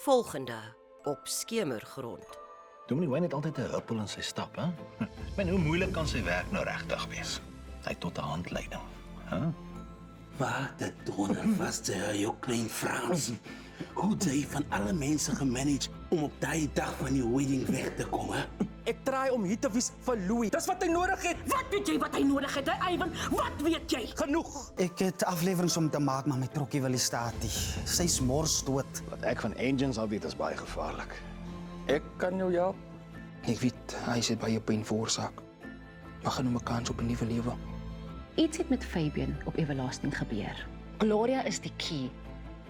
Volgende op Skemergrond. Dominee Wayne het altyd 'n huppel in sy stap, hè? Ek meen, hoe moeilik kan sy werk nou regtig wees? Hy het tot 'n handleiding, hè? Wat de donder was jou klein Frans. Hoe het jy van alle mense gemanage om op die dag van die wedding weg te kom, hè? Ek draai om hier te wees vir Louis. Dis wat hy nodig het. Wat weet jy wat hy nodig het, hè, Ivan? Wat weet jy? Genoeg. Ek het aflewerings om te maak, maar my trokkie wil nie staat nie. Sy's mors dood. Wat ek van engines al weet is baie gevaarlik. Ek kan jou help. Ek weet, hy sit baie pyn veroorsaak. Maar gaan hom 'n kans op 'n nuwe lewe. Iets het met Fabian op Everlasting gebeur. Gloria is die key.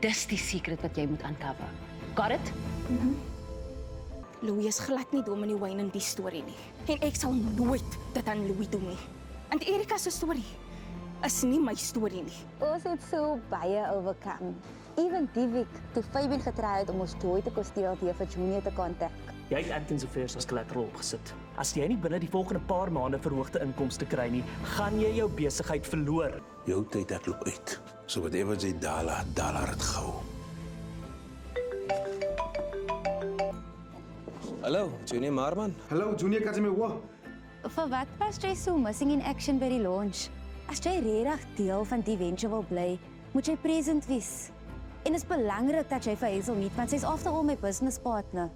Dis die secret wat jy moet uncover. Got it? Louis is glad nie Dominee Wayne in die storie nie. En ek sal nooit dit aan Louis doen nie. Want Erika se storie is nie my storie nie. Ons het so baie overkom. Even die week, toe Fabian getry het om ons dooi te kosteel deur vir Junior te kontak. Jy het Atkins Affairs as collateral opgesit. As jy nie binne die volgende paar maande verhoogde inkomste kry nie, gaan jy jou besigheid verloor. Jou tyd ek loop uit. So whatever jy Dala het gehou. Hallo, Junior Marman. Hallo, Junior Kazimiwa. Vir wat was jy so missing in action by die launch? As jy regtig deel van die venture wil bly, moet jy present wees. En dit is belangrik dat jy vir Hazel meet, want sy is after all my business partner.